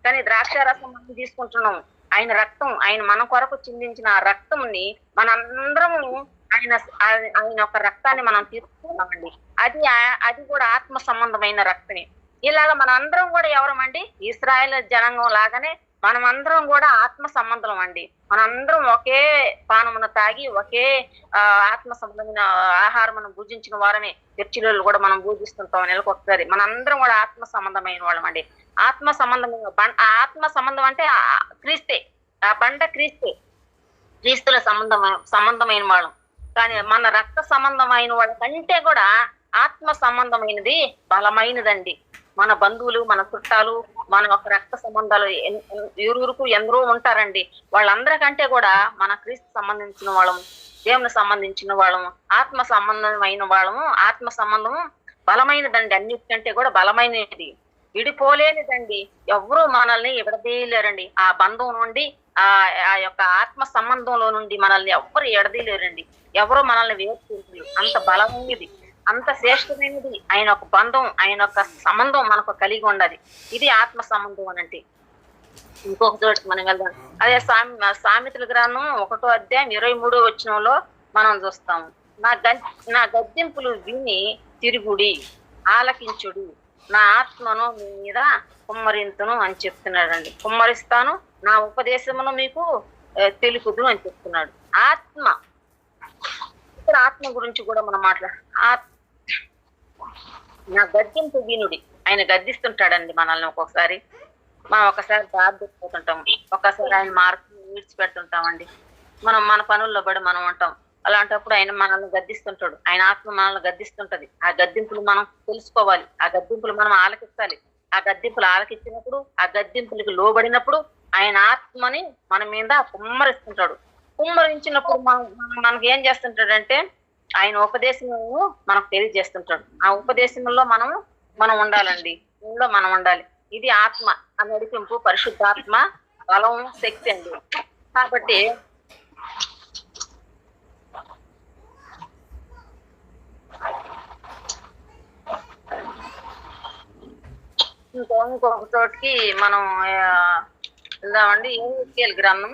A: కానీ ద్రాక్ష రసం మనం తీసుకుంటున్నాం. ఆయన రక్తం, ఆయన మన కొరకు చిందించిన ఆ రక్తంని మనందరము ఆయన యొక్క రక్తాన్ని మనం తీసుకుంటున్నామండి. అది కూడా ఆత్మ సంబంధమైన రక్తమే. ఇలాగ మన అందరం కూడా ఎవరమండి? ఇశ్రాయేలు జనాంగం లాగానే మనం అందరం కూడా ఆత్మ సంబంధం అండి. మనందరం ఒకే పానమును తాగి ఒకే ఆత్మ సంబంధమైన ఆహారం భుజించిన వారనే చర్చిలలో కూడా మనం పూజిస్తుంటాం నెలకొకసారి. మనందరం కూడా ఆత్మ సంబంధమైన వాళ్ళం అండి. ఆత్మ సంబంధం అంటే క్రీస్తే. ఆ బండ క్రీస్తే. క్రీస్తుల సంబంధమైన వాళ్ళం. కానీ మన రక్త సంబంధమైన వాళ్ళ కంటే కూడా ఆత్మ సంబంధమైనది బలమైనదండి. మన బంధువులు, మన చుట్టాలు, మన యొక్క రక్త సంబంధాలు ఊరుకు ఎందరో ఉంటారండి. వాళ్ళందరికంటే కూడా మన క్రీస్తు సంబంధించిన వాళ్ళము, దేవుని సంబంధించిన వాళ్ళము, ఆత్మ సంబంధమైన వాళ్ళము. ఆత్మ సంబంధము బలమైనదండి. అన్నిటికంటే కూడా బలమైనది, విడిపోలేనిదండి. ఎవరు మనల్ని ఎడదీయలేరండి. ఆ బంధం నుండి ఆ యొక్క ఆత్మ సంబంధంలో నుండి మనల్ని ఎవ్వరు ఎడదీయలేరండి. ఎవరు మనల్ని వేర్చేయలేరు. అంత బలమైనది, అంత శ్రేష్టమైనది ఆయన ఒక బంధం, ఆయన యొక్క సంబంధం మనకు కలిగి ఉన్నది. ఇది ఆత్మ సంబంధం అనంటే. ఇంకొక చోటికి మనం వెళ్దాం. అదే సామెతల గ్రంథం 1వ అధ్యాయం 23వ వచనంలో మనం చూస్తాము. నా గద్దింపులు విని తిరుగుడి, ఆలకించుడు, నా ఆత్మను మీ మీద కుమ్మరింతును అని చెప్తున్నాడండి. కుమ్మరిస్తాను, నా ఉపదేశమును మీకు తెలుపుదు అని చెప్తున్నాడు. ఇక్కడ ఆత్మ గురించి కూడా మనం నా గద్దింపు వినుడి. ఆయన గద్దిస్తుంటాడండి మనల్ని. ఒక్కొక్కసారి మనం ఒకసారి బాధపోతుంటాం, ఒక్కసారి ఆయన మార్పు విడిచిపెడుతుంటామండి. మనం మన పనుల్లో పడి మనం ఉంటాం. అలాంటప్పుడు ఆయన మనల్ని గద్దిస్తుంటాడు. ఆయన ఆత్మ మనల్ని గద్దిస్తుంటది. ఆ గద్దింపులు మనం తెలుసుకోవాలి. ఆ గద్దింపులు మనం ఆలకించాలి. ఆ గద్దింపులు ఆలకించినప్పుడు, ఆ గద్దింపులకు లోబడినప్పుడు ఆయన ఆత్మని మన మీద కుమ్మరిస్తుంటాడు. కుమ్మరించినప్పుడు మనకి ఏం చేస్తుంటాడంటే ఆయన ఉపదేశము మనకు తెలియజేస్తుంటాడు. ఆ ఉపదేశంలో మనం ఉండాలండి. ఇందులో మనం ఉండాలి. ఇది ఆత్మ నడిపింపు, పరిశుద్ధాత్మ బలం, శక్తి అండి. కాబట్టి ఇంకొక చోటికి మనం వెళ్దామండి. ఎహెజ్కేలు గ్రంథం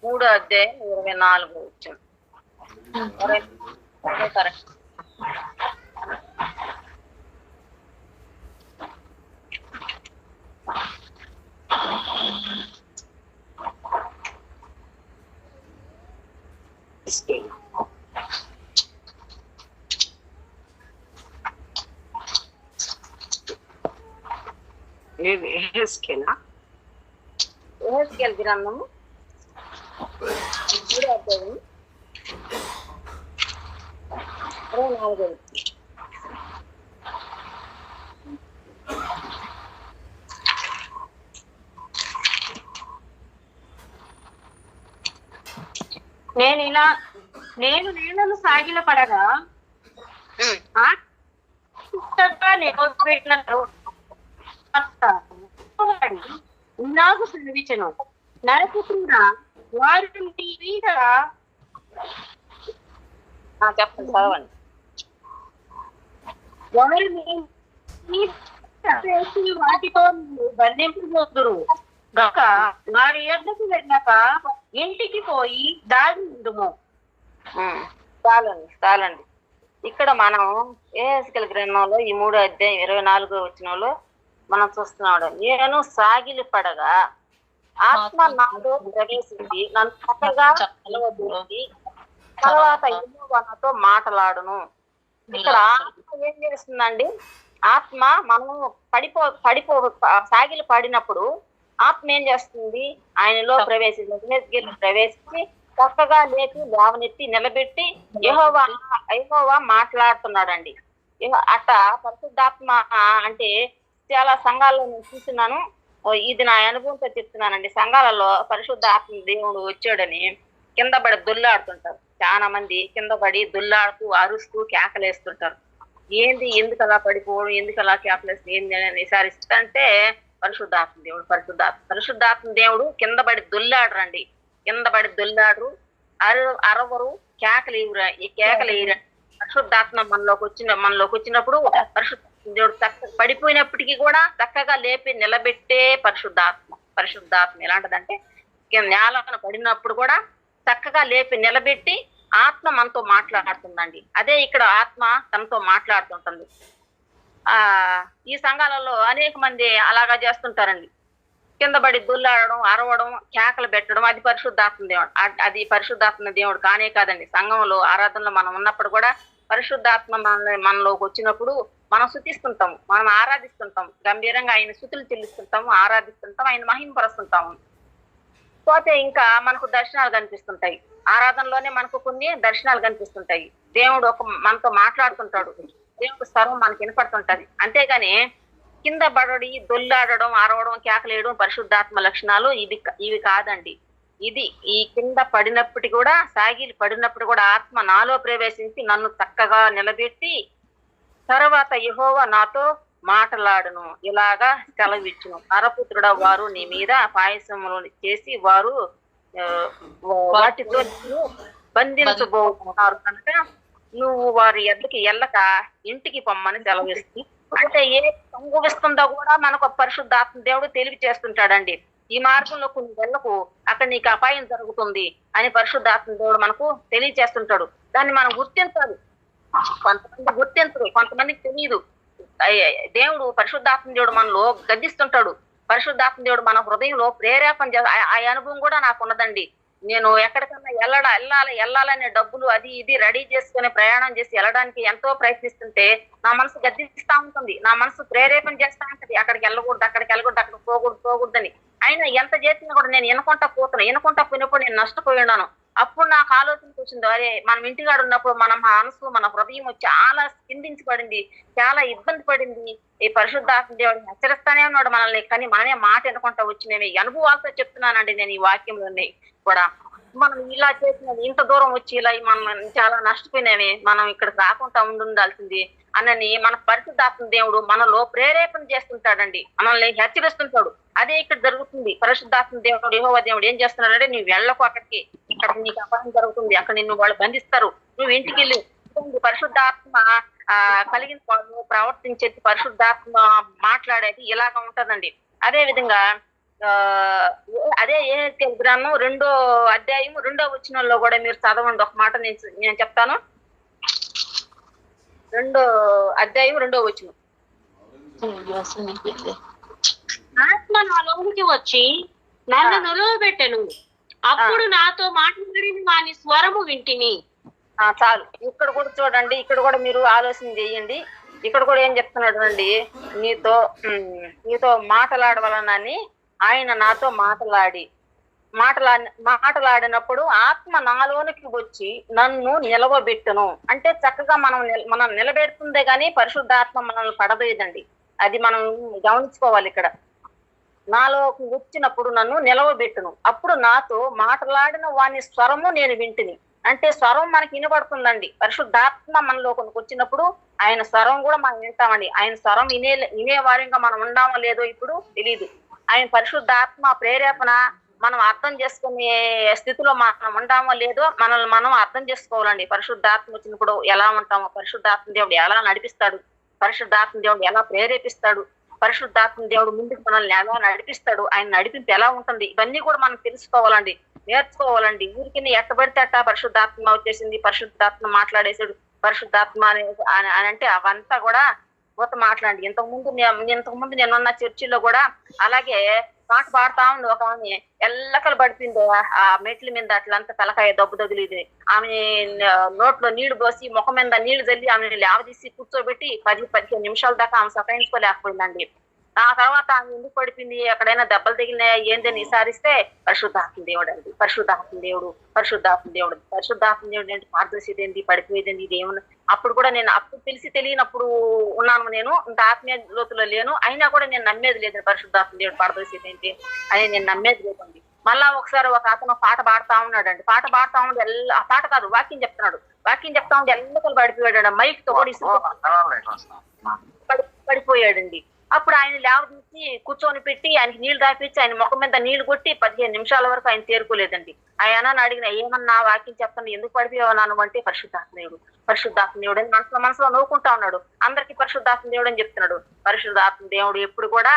A: 3:24 వచ్చాం. ఎహెజ్కేలు గ్రంథము 3:24.
B: నేను నీళ్లను సాగిల పడగా నాకు సెలవిచ్చను. నరపుత్రుడా, వారు నీ మీద
A: చెప్పండి, చదవండి.
B: వారు వాటితో బంధింపబోతురు గక వారి యొద్దకు వెళ్ళక ఇంటికి పోయి దాడి ఉండుము.
A: చాలండి. ఇక్కడ మనం ఎహెజ్కేలు గ్రంథంలో ఈ 3:24 మనం చూస్తున్నాడు. నేను సాగిలి పడగా ఆత్మ నాలో ప్రవేశించి నన్ను చక్కగా నిలవబెట్టి తర్వాత నాతో మాట్లాడును. ఇక్కడ ఆత్మ ఏం చేస్తుందండి? ఆత్మ మనం సాగిలి పడినప్పుడు ఆత్మ ఏం చేస్తుంది? ఆయనలో ప్రవేశించి చక్కగా లేవనెత్తి నిలబెట్టి యెహోవా మాట్లాడుతున్నాడండి. అట్ట పరిశుద్ధాత్మ అంటే చాలా సంఘాల్లో నేను చూస్తున్నాను. ఇది నా అనుభవంతో చెప్తున్నానండి. సంఘాలలో పరిశుద్ధాత్మ దేవుడు వచ్చాడని కింద పడి దొల్లాడుతుంటారు. చాలా మంది కింద పడి దొల్లాడుతూ అరుస్తూ కేకలేస్తుంటారు. ఎందుకు అలా పడిపోవడం, ఎందుకు అలా కేకలేస్తూ ఏంది అని విచారిస్తుంటే పరిశుద్ధాత్మ దేవుడు దేవుడు కింద పడి దొల్లాడరండి. కింద పడి దొల్లాడరు, అరవరు, కేకలేరు. పరిశుద్ధాత్మ మనలోకి వచ్చినప్పుడు పరిశుద్ధ దేవుడు పడిపోయినప్పటికీ కూడా చక్కగా లేపి నిలబెట్టే పరిశుద్ధాత్మ ఎలాంటిదంటే నేలను పడినప్పుడు కూడా చక్కగా లేపి నిలబెట్టి ఆత్మ మనతో మాట్లాడుతుందండి. అదే ఇక్కడ ఆత్మ తనతో మాట్లాడుతుంటుంది. ఈ సంఘాలలో అనేక మంది అలాగా చేస్తుంటారండి. కింద పడి దుల్లాడడం, అరవడం, కేకలు పెట్టడం అది పరిశుద్ధాత్మ దేవుడు. అది పరిశుద్ధాత్మ దేవుడు కానే కాదండి. సంఘంలో ఆరాధనలో మనం ఉన్నప్పుడు కూడా పరిశుద్ధాత్మ మనలోకి వచ్చినప్పుడు మనం స్తుతిస్తుంటాము, మనం ఆరాధిస్తుంటాం, గంభీరంగా ఆయన స్తుతులు చెల్లిస్తుంటాము, ఆరాధిస్తుంటాం, ఆయన మహిమపరుస్తుంటాము. పోతే ఇంకా మనకు దర్శనాలు కనిపిస్తుంటాయి. ఆరాధనలోనే మనకు కొన్ని దర్శనాలు కనిపిస్తుంటాయి. దేవుడు మనతో మాట్లాడుతుంటాడు. దేవుడు స్వరం మనకి వినపడుతుంటది. అంతేగాని కింద పడడి దొల్లాడడం, అరవడం, కేకలేయడం పరిశుద్ధాత్మ లక్షణాలు ఇవి కాదండి. ఇది ఈ కింద పడినప్పటికీ కూడా సాగిలి పడినప్పుడు కూడా ఆత్మ నాలో ప్రవేశించి నన్ను చక్కగా నిలబెట్టి తర్వాత యెహోవా నాతో మాట్లాడును, ఇలాగా సెలవిచ్చును. నరపుత్రుడ, వారు నీ మీద పాయసములు చేసి వారు వాటితో బంధించబోతున్నారు కనుక నువ్వు వారి ఎద్దకి వెళ్ళక ఇంటికి పొమ్మని సెలవిస్తుంది. అంటే ఏ సంభవిస్తుందో కూడా మనకు పరిశుద్ధాత్మ దేవుడు తెలియచేస్తుంటాడండి. ఈ మార్గంలో కొన్ని వెళ్ళకు, అక్కడ నీకు అపాయం జరుగుతుంది అని పరిశుద్ధాత్మ దేవుడు మనకు తెలియచేస్తుంటాడు. దాన్ని మనం గుర్తించాలి. కొంతమంది గుర్తించరు, కొంతమందికి తెలియదు. దేవుడు పరిశుద్ధాత్మ దేవుడు మనలో గద్దిస్తుంటాడు. పరిశుద్ధాత్మ దేవుడు మన హృదయంలో ప్రేరేపణ ఆ అనుభవం కూడా నాకు ఉన్నదండి. నేను ఎక్కడికన్నా వెళ్ళాలనే డబ్బులు అది ఇది రెడీ చేసుకుని ప్రయాణం చేసి వెళ్ళడానికి ఎంతో ప్రయత్నిస్తుంటే నా మనసు గద్దిస్తా ఉంటుంది, నా మనసు ప్రేరేపణ చేస్తా ఉంటది. అక్కడికి వెళ్ళకూడదు, అక్కడికి పోకూడదని. అయినా ఎంత చేసినా కూడా నేను ఎనుకుంటా పోయినప్పుడు నేను నష్టపోయి ఉన్నాను. అప్పుడు నాకు ఆలోచనకు వచ్చింది, అరే మనం ఇంటికాడ ఉన్నప్పుడు మన మనసు మన హృదయం చాలా స్పందించబడింది, చాలా ఇబ్బంది పడింది. ఈ పరిశుద్ధాత్మ దేవుడు హెచ్చరిస్తానే ఉన్నాడు మనల్ని, కానీ మనమే మాట ఎనుకుంటా వచ్చినవి. ఈ అనుభవాలతో చెప్తున్నానండి నేను ఈ వాక్యంలోనే కూడా. మనం ఇలా చేసినది, ఇంత దూరం వచ్చి ఇలా మనం చాలా నష్టపోయినవి, మనం ఇక్కడ రాకుండా ఉండాల్సింది అనని మన పరిశుద్ధాత్మ దేవుడు మనలో ప్రేరేపణ చేస్తుంటాడండి, మనల్ని హెచ్చరిస్తుంటాడు. అదే ఇక్కడ జరుగుతుంది. పరిశుద్ధాత్మ దేవుడు యెహోవా దేవుడు ఏం చేస్తున్నాడంటే, నువ్వు వెళ్ళకు అక్కడికి, ఇక్కడ నీకు అపరాధం జరుగుతుంది, అక్కడ నిన్ను వాళ్ళు బంధిస్తారు, నువ్వు ఇంటికి వెళ్ళి. పరిశుద్ధాత్మ కలిగిన వాళ్ళు ప్రవర్తించేది, పరిశుద్ధాత్మ మాట్లాడేది ఇలాగ ఉంటదండి. అదే విధంగా అదే యెహెజ్కేలు గ్రంథం 2వ అధ్యాయం 2వ వచనంలో కూడా మీరు చదవండి. ఒక మాట నేను చెప్తాను. 2వ అధ్యాయం 2వ వచనం.
B: ఆత్మ నాలోనికి వచ్చి నన్ను నిలువబెట్టెను, అప్పుడు నాతో మాట్లాడిన వాని స్వరము వింటిని.
A: చాలు. ఇక్కడ కూడా చూడండి, ఇక్కడ కూడా మీరు ఆలోచన చేయండి. ఇక్కడ కూడా ఏం చెప్తున్నాడు అండి, నీతో మాట్లాడవలనని ఆయన నాతో మాట్లాడినప్పుడు ఆత్మ నాలోనికి వచ్చి నన్ను నిలవబెట్టును. అంటే చక్కగా మనం నిలబెడుతుందే గాని పరిశుద్ధాత్మ మనల్ని పడవేయదండి. అది మనం గమనించుకోవాలి. ఇక్కడ నాలోకి వచ్చినప్పుడు నన్ను నిలవబెట్టును, అప్పుడు నాతో మాట్లాడిన వాని స్వరము నేను వింటిని. అంటే స్వరం మనకి వినబడుతుందండి. పరిశుద్ధాత్మ మనలో వచ్చినప్పుడు ఆయన స్వరం కూడా మనం వింటామండి. ఆయన స్వరం వినేవారిగా మనం ఉండామో లేదో ఇప్పుడు తెలీదు. ఆయన పరిశుద్ధాత్మ ప్రేరేపణ మనం అర్థం చేసుకునే స్థితిలో మనం ఉండామో లేదో మనల్ని మనం అర్థం చేసుకోవాలండి. పరిశుద్ధాత్మ వచ్చినప్పుడు ఎలా ఉంటామో, పరిశుద్ధాత్మ దేవుడు ఎలా నడిపిస్తాడు, పరిశుద్ధాత్మ దేవుడు ఎలా ప్రేరేపిస్తాడు, పరిశుద్ధాత్మ దేవుడు ముందుకు మనల్ని ఎలా నడిపిస్తాడు, ఆయన నడిపింపు ఎలా ఉంటుంది, ఇవన్నీ కూడా మనం తెలుసుకోవాలండి, నేర్చుకోవాలండి. ఊరికి ఎట్టబడితే అట్ట పరిశుద్ధాత్మ వచ్చేసింది, పరిశుద్ధాత్మ మాట్లాడేసాడు, పరిశుద్ధాత్మ అని అంటే అవంతా కూడా కొత్త మాట్లాడండి. ఇంతకుముందు నేనున్న చర్చిలో కూడా అలాగే పాట పాడుతా ఉంది. ఒక ఆమె ఎల్లకలు పడిపోయింది ఆ మెట్ల మీద, అట్లంతా తలకాయ దబ్బు తగిలిది. ఆమె నోట్లో నీళ్లు పోసి ముఖం మీద నీళ్లు చల్లి ఆమె లేవదీసి కూర్చోబెట్టి 10-15 నిమిషాల దాకా ఆమె సతాయించుకోలేకపోయిందండి. ఆ తర్వాత ఆమె ఎందుకు పడిపోయింది, ఎక్కడైనా దెబ్బలు తగిలినాయా ఏందని విసారిస్తే పరిశుద్ధాత్మ దేవుడు అండి, పరిశుద్ధాత్మ దేవుడు ఏంటి, పారదర్శిది ఏంటి, పడిపోయేది ఇదేమన్నా. అప్పుడు కూడా నేను అప్పుడు తెలియనప్పుడు ఉన్నాను, నేను ఇంత ఆత్మీయ లోతులో లేను, అయినా కూడా నేను నమ్మేది లేదు పరిశుద్ధాత్మ దేవుడు పారదర్శిది ఏంటి అని నేను నమ్మేది లేదండి. మళ్ళా ఒకసారి ఒక అతను పాట పాడుతా ఉన్నాడండి. పాట పాడుతా ఉంటే ఆ పాట కాదు, వాక్యం చెప్తా ఉంటే ఎల్లకలు పడిపోయాడు, మైక్ తో పడిపోయాడండి. అప్పుడు ఆయన లేవదీసి కూర్చొని పెట్టి ఆయనకి నీళ్లు తాపించి ఆయన ముఖం మీద నీళ్లు కొట్టి 15 నిమిషాల వరకు ఆయన తేరుకోలేదండి. ఆయన అడిగిన, ఏమన్నా వాక్యం చెప్తాను, ఎందుకు పడిపోయావు నాను అంటే, పరిశుద్ధాత్మ దేవుడు అని మనసులో నవ్వుకుంటా ఉన్నాడు. అందరికి పరిశుద్ధాత్మ దేవుడు అని చెప్తున్నాడు. పరిశుద్ధాత్మ దేవుడు ఎప్పుడు కూడా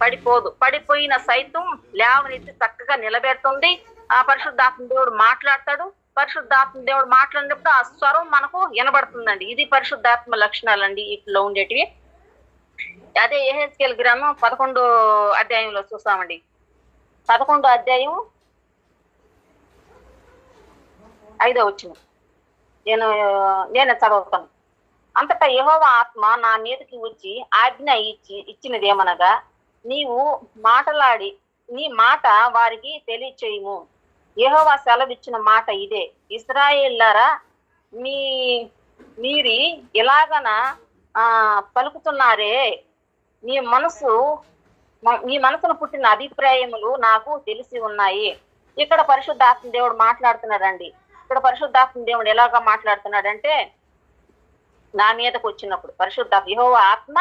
A: పడిపోదు, పడిపోయిన సైతం లేవనెత్తి చక్కగా నిలబెడుతుంది. ఆ పరిశుద్ధాత్మ దేవుడు మాట్లాడతాడు. పరిశుద్ధాత్మ దేవుడు మాట్లాడినప్పుడు ఆ స్వరం మనకు వినబడుతుందండి. ఇది పరిశుద్ధాత్మ లక్షణాలండి ఇట్లో ఉండేటివి. అదే యెహెజ్కేలు గ్రంథం 11వ అధ్యాయంలో చూస్తామండి. 11వ అధ్యాయం 5వ వచనం నేను చదువుతాను. అంతటా యెహోవా ఆత్మ నా మీదకి వచ్చి ఆజ్ఞ ఇచ్చినదేమనగా, నీవు మాటలాడి నీ మాట వారికి తెలియచేయము. యెహోవా సెలవిచ్చిన మాట ఇదే, ఇశ్రాయేలులారా మీరు ఇలాగన పలుకుతున్నారే, మీ మనసును పుట్టిన అభిప్రాయములు నాకు తెలిసి ఉన్నాయి. ఇక్కడ పరిశుద్ధాత్మ దేవుడు మాట్లాడుతున్నాడండి. ఇక్కడ పరిశుద్ధాత్మ దేవుడు ఎలాగా మాట్లాడుతున్నాడంటే, నా మీదకు వచ్చినప్పుడు యెహోవా ఆత్మ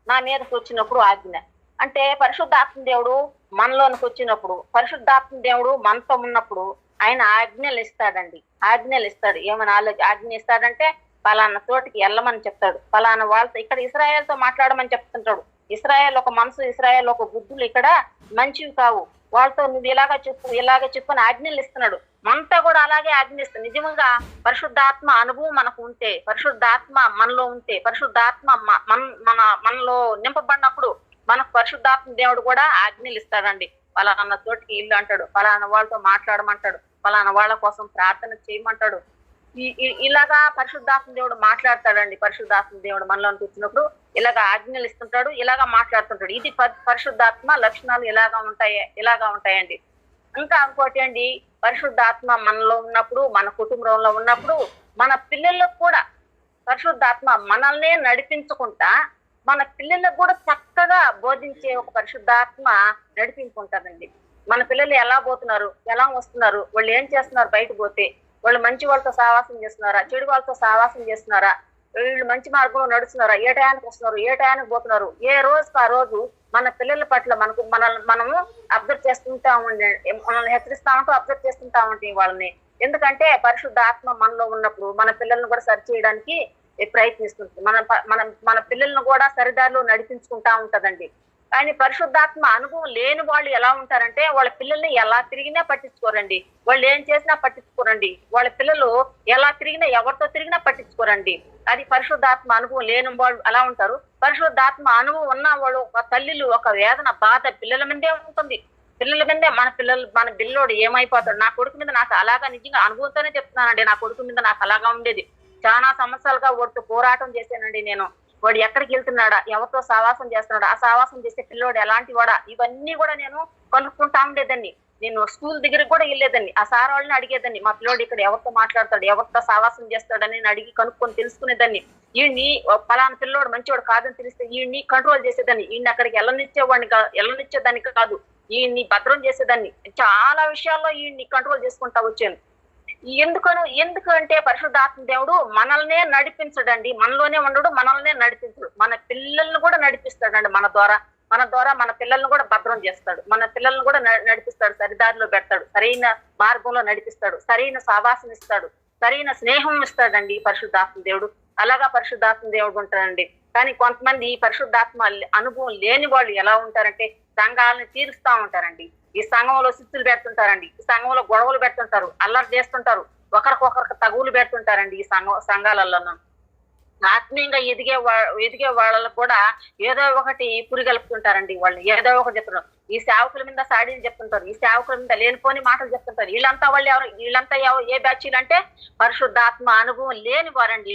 A: నా మీదకు వచ్చినప్పుడు ఆజ్ఞ అంటే, పరిశుద్ధాత్మ దేవుడు మనలోనికి వచ్చినప్పుడు, పరిశుద్ధాత్మ దేవుడు మనతో ఉన్నప్పుడు ఆయన ఆజ్ఞలు ఇస్తాడు. ఏమైనా ఆజ్ఞ ఇస్తాడంటే, పలానా చోటికి వెళ్ళమని చెప్తాడు, పలానా వాళ్ళతో, ఇక్కడ ఇశ్రాయేలుతో మాట్లాడమని చెప్తుంటాడు. ఇశ్రాయేల్ ఒక మనసు, ఇశ్రాయేల్ ఒక బుద్ధులు ఇక్కడ మంచివి కావు, వాళ్ళతో నువ్వు ఇలాగ చెప్పు అని ఆజ్ఞలు ఇస్తున్నాడు. మనతో కూడా అలాగే ఆజ్ఞిస్తాడు. నిజంగా పరిశుద్ధాత్మ అనుభవం మనకు ఉంటే, పరిశుద్ధాత్మ మనలో ఉంటే, పరిశుద్ధాత్మ మనలో నింపబడినప్పుడు మనకు పరిశుద్ధాత్మ దేవుడు కూడా ఆజ్ఞలు ఇస్తాడండి. పలానా చోటికి ఇల్లు అంటాడు, పలానా వాళ్ళతో మాట్లాడమంటాడు, పలానా వాళ్ళ కోసం ప్రార్థన చేయమంటాడు. ఇలాగా పరిశుద్ధాత్మ దేవుడు మాట్లాడతాడండి. పరిశుద్ధాత్మ దేవుడు మనలోకి వచ్చినప్పుడు ఇలాగా ఆజ్ఞలు ఇస్తుంటాడు, ఇలాగా మాట్లాడుతుంటాడు. ఇది పరిశుద్ధాత్మ లక్షణాలు ఇలాగా ఉంటాయండి. ఇంకా ఇంకోటి అండి, పరిశుద్ధాత్మ మనలో ఉన్నప్పుడు, మన కుటుంబంలో ఉన్నప్పుడు, మన పిల్లలకు కూడా పరిశుద్ధాత్మ మనల్నే నడిపించుకుంటా మన పిల్లలకు కూడా చక్కగా బోధించే ఒక పరిశుద్ధాత్మ నడిపించుకుంటారండి. మన పిల్లలు ఎలా పోతున్నారు, ఎలా వస్తున్నారు, వాళ్ళు ఏం చేస్తున్నారు, బయట పోతే వాళ్ళు మంచి వాళ్ళతో సహవాసం చేస్తున్నారా, చెడు వాళ్ళతో సహవాసం చేస్తున్నారా, వీళ్ళు మంచి మార్గంలో నడుస్తున్నారా, ఏ టయానికి వస్తున్నారు, ఏ టయానికి పోతున్నారు, ఏ రోజుకి ఆ రోజు మన పిల్లల పట్ల మనము అబ్జర్వ్ చేస్తుంటా ఉండే, మనల్ని హెచ్చరిస్తా ఉంటూ అబ్జర్వ్ చేస్తుంటా ఉంటాం వాళ్ళని. ఎందుకంటే పరిశుద్ధ ఆత్మ మనలో ఉన్నప్పుడు మన పిల్లల్ని కూడా సరి చేయడానికి ప్రయత్నిస్తుంది. మన పిల్లల్ని కూడా సరిదారిలో నడిపించుకుంటా ఉంటదండి. కానీ పరిశుద్ధాత్మ అనుభవం లేని వాళ్ళు ఎలా ఉంటారంటే వాళ్ళ పిల్లల్ని ఎలా తిరిగినా పట్టించుకోరండి, వాళ్ళు ఏం చేసినా పట్టించుకోరండి, వాళ్ళ పిల్లలు ఎలా తిరిగినా ఎవరితో తిరిగినా పట్టించుకోరండి. అది పరిశుద్ధాత్మ అనుభవం లేని వాళ్ళు అలా ఉంటారు. పరిశుద్ధాత్మ అనుభవం ఉన్న వాళ్ళు ఒక తల్లిలు ఒక వేదన బాధ పిల్లల మీదే ఉంటుంది. పిల్లల మీదే మన పిల్లోడు ఏమైపోతాడు. నా కొడుకు మీద నాకు అలాగా నిజంగా అనుభవంతోనే చెప్తున్నానండి. నా కొడుకు మీద నాకు అలాగా ఉండేది. చాలా సంవత్సరాలుగా వాడితో పోరాటం చేశానండి నేను. వాడు ఎక్కడికి వెళ్తున్నాడా, ఎవరితో సహవాసం చేస్తున్నాడా, ఆ సహవాసం చేసే పిల్లోడు ఎలాంటి వాడా, ఇవన్నీ కూడా నేను కనుక్కుంటా ఉండేదాన్ని. నేను స్కూల్ దగ్గరికి కూడా వెళ్ళేదాన్ని. ఆ సార్ వాళ్ళని అడిగేదాన్ని, మా పిల్లోడు ఇక్కడ ఎవరితో మాట్లాడతాడు, ఎవరితో సహవాసం చేస్తాడని నేను అడిగి కనుక్కొని తెలుసుకునేదాన్ని. ఈయన్ని పలానా పిల్లోడు మంచివాడు కాదని తెలిస్తే ఈయన్ని కంట్రోల్ చేసేదాన్ని. ఈయన్ని అక్కడికి వెళ్ళనిచ్చేదాన్ని కాదు, ఈయన్ని భద్రం చేసేదాన్ని. చాలా విషయాల్లో ఈయన్ని కంట్రోల్ చేసుకుంటా వచ్చాను. ఎందుకంటే పరిశుద్ధాత్మ దేవుడు మనల్నే నడిపించడండి. మనలోనే ఉండడు, మనల్నే నడిపించడు. మన పిల్లల్ని కూడా నడిపిస్తాడండి. మన ద్వారా మన పిల్లల్ని కూడా భద్రం చేస్తాడు. మన పిల్లల్ని కూడా నడిపిస్తాడు, సరిదారిలో పెడతాడు, సరైన మార్గంలో నడిపిస్తాడు, సరైన సహవాసం ఇస్తాడు, సరైన స్నేహం ఇస్తాడండి పరిశుద్ధాత్మ దేవుడు. అలాగా పరిశుద్ధాత్మ దేవుడు ఉంటాడండి. కానీ కొంతమంది ఈ పరిశుద్ధాత్మ అనుభవం లేని వాళ్ళు ఎలా ఉంటారంటే సంఘాలను తీరుస్తా ఉంటారండి. ఈ సంఘంలో సిచ్చులు పెడుతుంటారండి, ఈ సంఘంలో గొడవలు పెడుతుంటారు, అల్లరి చేస్తుంటారు, ఒకరికొకరికి తగువులు పెడుతుంటారండి. ఈ సంఘాలలో ఆత్మీయంగా ఎదిగే వాళ్ళకు కూడా ఏదో ఒకటి పురిగలుపుతుంటారండి. వాళ్ళు ఏదో ఒకటి చెప్తున్నారు. ఈ సేవకుల మీద సాడీని చెప్తుంటారు, ఈ సేవకుల మీద లేనిపోని మాటలు చెప్తుంటారు. వీళ్ళంతా ఏ బ్యాచీలు అంటే పరిశుద్ధాత్మ అనుభవం లేని వారండి.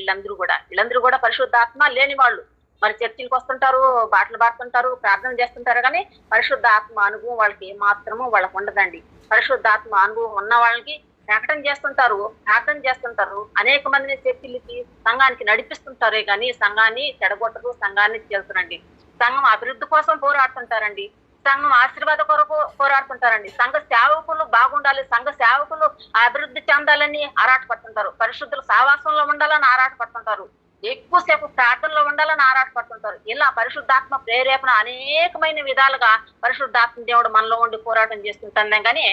A: వీళ్ళందరూ కూడా పరిశుద్ధాత్మ లేని వాళ్ళు. మరి చర్చిలకు వస్తుంటారు, బాటలు పాడుతుంటారు, ప్రార్థన చేస్తుంటారు, కానీ పరిశుద్ధాత్మ అనుభవం వాళ్ళకి ఏమాత్రము వాళ్ళకు ఉండదండి. పరిశుద్ధాత్మ అనుభవం ఉన్న వాళ్ళకి ప్రకటన చేస్తుంటారు, ప్రార్థన చేస్తుంటారు, అనేక మందిని చర్చిలకి సంఘానికి నడిపిస్తుంటారే కానీ సంఘాన్ని చెడగొట్టరు, సంఘాన్ని చేస్తారండి. సంఘం అభివృద్ధి కోసం పోరాడుతుంటారండి, సంఘం ఆశీర్వాద కొరకు పోరాడుతుంటారండి, సంఘ సేవకులు బాగుండాలి, సంఘ సేవకులు అభివృద్ధి చెందాలని ఆరాటపడుతుంటారు, పరిశుద్ధులు సహవాసంలో ఉండాలని ఆరాటపడుతుంటారు, ఎక్కువసేపు ప్రార్థనలో ఉండాలని ఆరాటపడుతుంటారు. ఇలా పరిశుద్ధాత్మ ప్రేరేపణ అనేకమైన విధాలుగా పరిశుద్ధాత్మ దేవుడు మనలో ఉండి పోరాటం చేస్తుంటాం, కానీ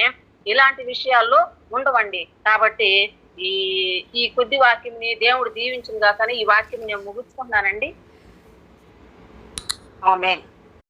A: ఇలాంటి విషయాల్లో ఉండవండి. కాబట్టి ఈ కొద్ది వాక్యంని దేవుడు దీవించుగా కానీ ఈ వాక్యం నేను ముగించుకుంటున్నానండి. ఆమేన్.